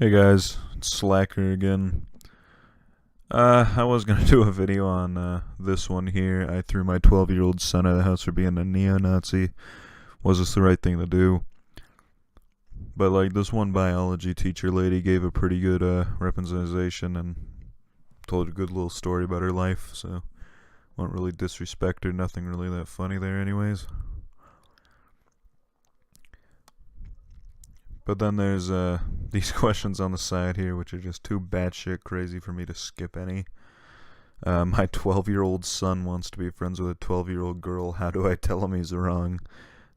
Hey guys, it's Slacker again. I was gonna do a video on this one here. I threw my 12-year-old son out of the house for being a neo-Nazi. Was this the right thing to do? But like this one biology teacher lady gave a pretty good representation and told a good little story about her life. So won't really disrespect her. Nothing really that funny there, anyways. But then there's these questions on the side here, which are just too batshit crazy for me to skip any. My 12-year-old son wants to be friends with a 12-year-old girl. How do I tell him he's wrong?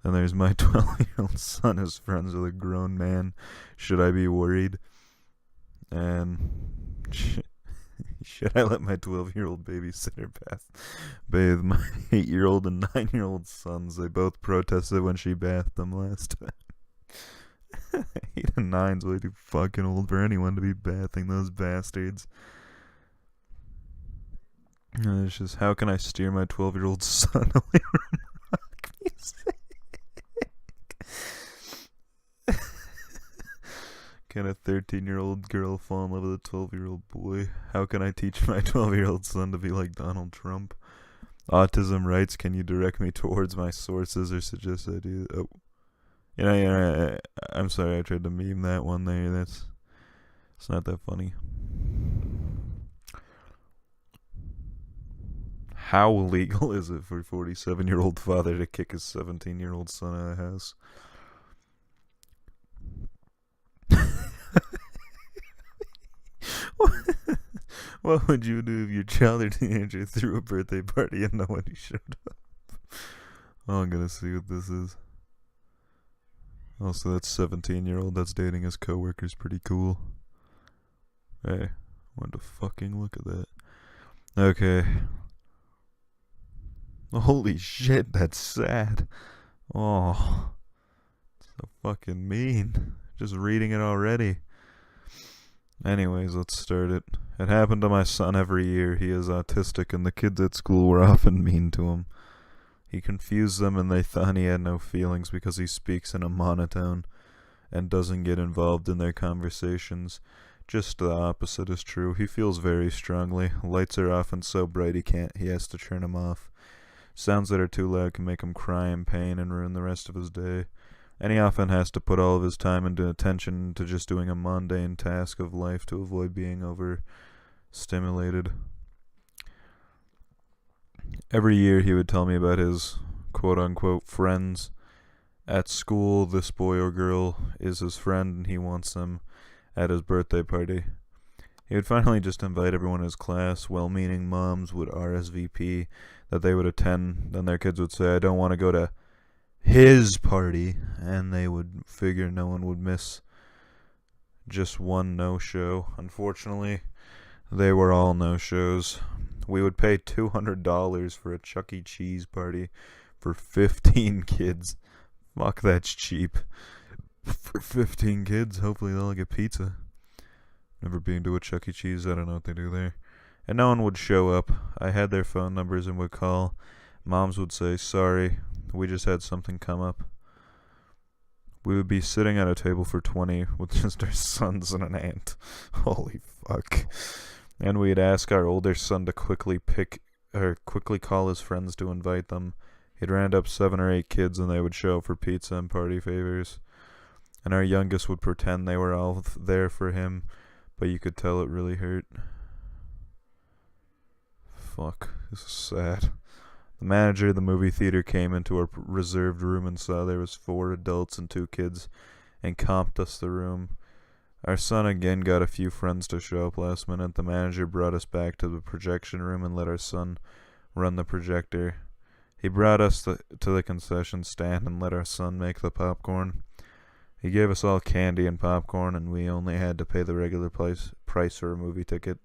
Then there's my 12-year-old son is friends with a grown man. Should I be worried? And should I let my 12-year-old babysitter bathe my 8-year-old and 9-year-old sons? They both protested when she bathed them last time. 8 and 9's way too fucking old for anyone to be bathing those bastards. And it's just, how can I steer my 12-year-old son away from rock music? Can a 13-year-old girl fall in love with a 12-year-old boy? How can I teach my 12-year-old son to be like Donald Trump? Autism rights, can you direct me towards my sources or suggest ideas? Oh. I'm sorry, I tried to meme that one there. It's not that funny. How illegal is it for a 47-year-old father to kick his 17-year-old son out of the house? What would you do if your child or teenager threw a birthday party and nobody showed up? Oh, I'm gonna see what this is. Also, that 17-year-old that's dating his coworker's pretty cool. Hey, I wanted to fucking look at that. Okay. Holy shit, that's sad. Oh, so fucking mean. Just reading it already. Anyways, let's start it. It happened to my son every year. He is autistic, and the kids at school were often mean to him. He confused them and they thought he had no feelings because he speaks in a monotone and doesn't get involved in their conversations. Just the opposite is true. He feels very strongly. Lights are often so bright he has to turn them off. Sounds that are too loud can make him cry in pain and ruin the rest of his day. And he often has to put all of his time and attention to just doing a mundane task of life to avoid being overstimulated. Every year he would tell me about his quote-unquote friends. At school, this boy or girl is his friend and he wants them at his birthday party. He would finally just invite everyone in his class. Well-meaning moms would RSVP that they would attend. Then their kids would say, I don't want to go to his party. And they would figure no one would miss just one no-show. Unfortunately, they were all no-shows. We would pay $200 for a Chuck E. Cheese party for 15 kids. Fuck, that's cheap. For 15 kids, hopefully they'll get pizza. Never been to a Chuck E. Cheese, I don't know what they do there. And no one would show up. I had their phone numbers and would call. Moms would say, sorry, we just had something come up. We would be sitting at a table for 20 with just our sons and an aunt. Holy fuck. And we'd ask our older son to quickly call his friends to invite them. He'd round up 7 or 8 kids and they would show up for pizza and party favors. And our youngest would pretend they were all there for him, but you could tell it really hurt. Fuck, this is sad. The manager of the movie theater came into our reserved room and saw there was 4 adults and 2 kids and comped us the room. Our son again got a few friends to show up last minute. The manager brought us back to the projection room and let our son run the projector. He brought us to the concession stand and let our son make the popcorn. He gave us all candy and popcorn and we only had to pay the regular price for a movie ticket.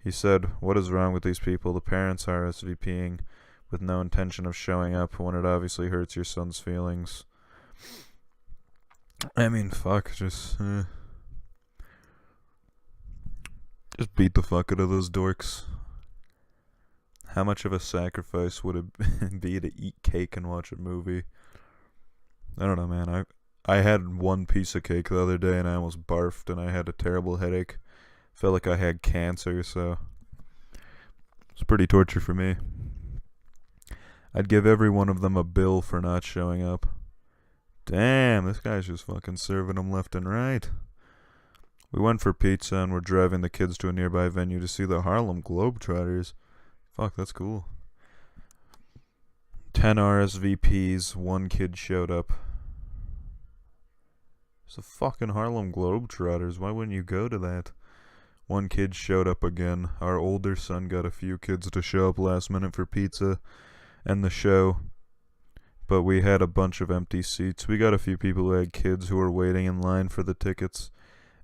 He said, what is wrong with these people? The parents are RSVPing with no intention of showing up when it obviously hurts your son's feelings. I mean, fuck, just beat the fuck out of those dorks. How much of a sacrifice would it be to eat cake and watch a movie? I don't know, man. I had one piece of cake the other day and I almost barfed and I had a terrible headache. Felt like I had cancer, so it's pretty torture for me. I'd give every one of them a bill for not showing up. Damn, this guy's just fucking serving them left and right. We went for pizza and we're driving the kids to a nearby venue to see the Harlem Globetrotters. Fuck, that's cool. 10 RSVPs, one kid showed up. It's the fucking Harlem Globetrotters. Why wouldn't you go to that? One kid showed up again. Our older son got a few kids to show up last minute for pizza and the show, but we had a bunch of empty seats. We got a few people who had kids who were waiting in line for the tickets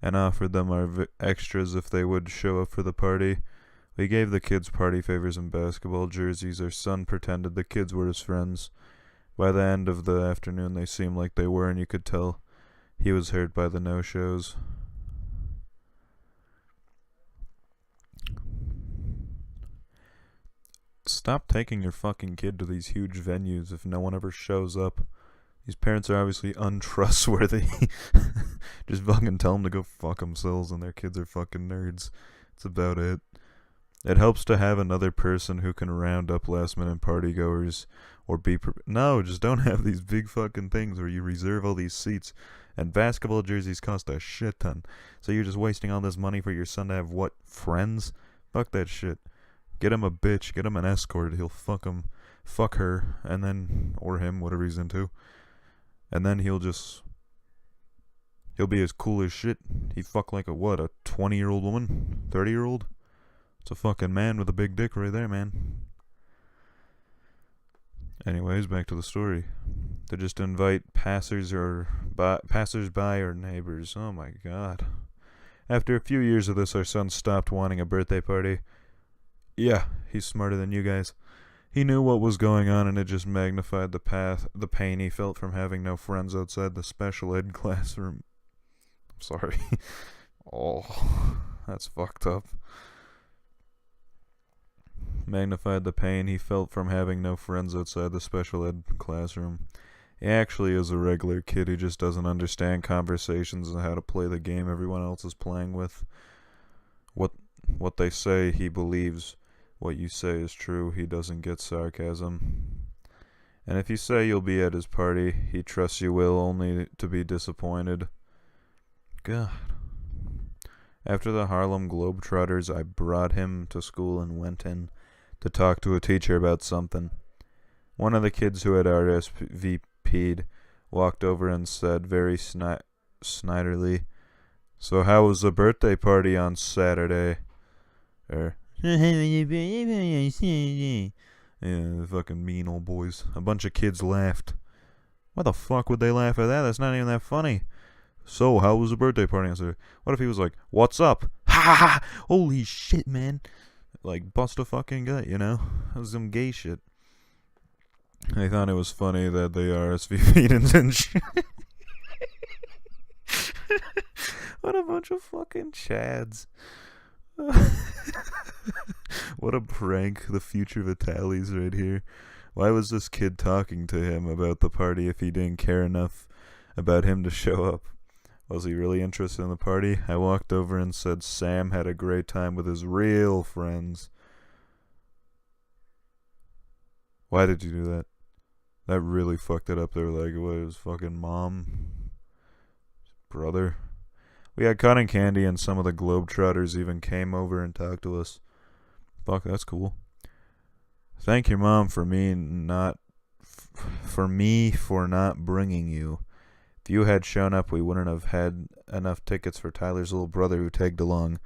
and offered them our extras if they would show up for the party. We gave the kids party favors and basketball jerseys. Our son pretended the kids were his friends. By the end of the afternoon they seemed like they were, and you could tell he was hurt by the no-shows. Stop taking your fucking kid to these huge venues if no one ever shows up. These parents are obviously untrustworthy. Just fucking tell them to go fuck themselves and their kids are fucking nerds. That's about it. It helps to have another person who can round up last minute partygoers or be no, just don't have these big fucking things where you reserve all these seats and basketball jerseys cost a shit ton. So you're just wasting all this money for your son to have what? Friends? Fuck that shit. Get him a bitch, get him an escort, he'll fuck her, and then, or him, whatever he's into. And then he'll be as cool as shit. He fuck like a 20-year-old woman? 30-year-old? It's a fucking man with a big dick right there, man. Anyways, back to the story. They just invite passersby or neighbors. Oh my god. After a few years of this, our son stopped wanting a birthday party. Yeah, he's smarter than you guys. He knew what was going on, and it just magnified the pain he felt from having no friends outside the special ed classroom. I'm sorry. Oh, that's fucked up. Magnified the pain he felt from having no friends outside the special ed classroom. He actually is a regular kid. He just doesn't understand conversations and how to play the game everyone else is playing with. What they say, he believes. What you say is true. He doesn't get sarcasm. And if you say you'll be at his party, he trusts you will, only to be disappointed. God. After the Harlem Globetrotters, I brought him to school and went in to talk to a teacher about something. One of the kids who had RSVP'd walked over and said very snidely, "So how was the birthday party on Saturday?" Yeah, the fucking mean old boys. A bunch of kids laughed. Why the fuck would they laugh at that? That's not even that funny. So, how was the birthday party? I said, what if he was like, "What's up?" Ha ha ha! Holy shit, man. Like, bust a fucking gut, you know? That was some gay shit. I thought it was funny that they RSVP'd and shit. What a bunch of fucking chads. What a prank. The future Vitalis right here. Why was this kid talking to him about the party if he didn't care enough about him to show up? Was he really interested in the party? I walked over and said Sam had a great time with his real friends. Why did you do that? That really fucked it up. They were like, what, his fucking mom? His brother? We had cotton candy and some of the Globetrotters even came over and talked to us. Fuck, that's cool. Thank your mom for not bringing you. If you had shown up, we wouldn't have had enough tickets for Tyler's little brother who tagged along.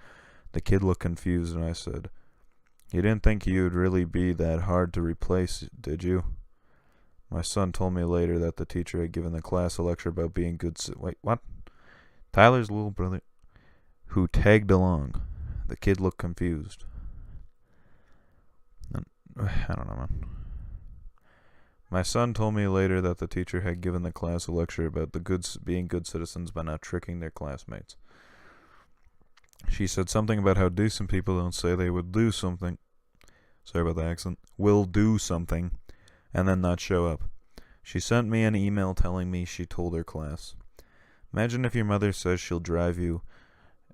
The kid looked confused and I said, "You didn't think you'd really be that hard to replace, did you?" My son told me later that the teacher had given the class a lecture about being good. Wait, what? Tyler's little brother who tagged along. The kid looked confused. I don't know, man. My son told me later that the teacher had given the class a lecture about being good citizens by not tricking their classmates. She said something about how decent people don't say they would do something. Sorry about the accent. Will do something and then not show up. She sent me an email telling me she told her class. Imagine if your mother says she'll drive you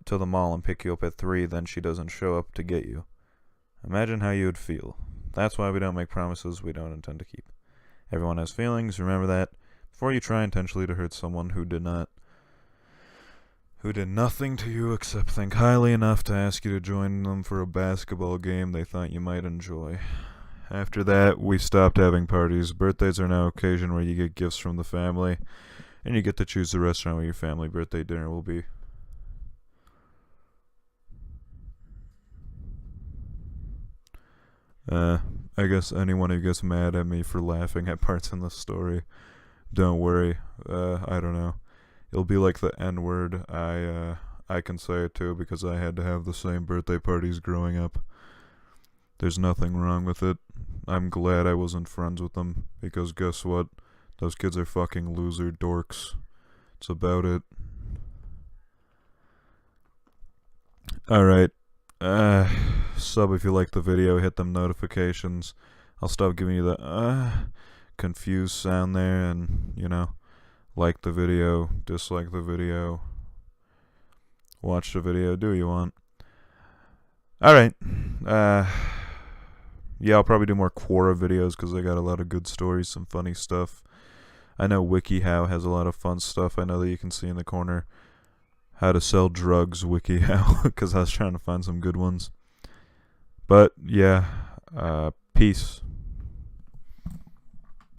to the mall and pick you up at 3, then she doesn't show up to get you. Imagine how you would feel. That's why we don't make promises we don't intend to keep. Everyone has feelings, remember that. Before you try intentionally to hurt someone who did nothing to you except think highly enough to ask you to join them for a basketball game they thought you might enjoy. After that, we stopped having parties. Birthdays are now an occasion where you get gifts from the family, and you get to choose the restaurant where your family birthday dinner will be. I guess anyone who gets mad at me for laughing at parts in this story, don't worry. I don't know. It'll be like the N-word. I can say it too because I had to have the same birthday parties growing up. There's nothing wrong with it. I'm glad I wasn't friends with them because guess what? Those kids are fucking loser dorks. It's about it. Alright. Sub if you like the video, hit them notifications. I'll stop giving you the confused sound there, and like the video, dislike the video, watch the video, do what you want. Alright. Yeah, I'll probably do more Quora videos because they got a lot of good stories, some funny stuff. I know WikiHow has a lot of fun stuff. I know that you can see in the corner how to sell drugs, WikiHow, because I was trying to find some good ones. But yeah, peace.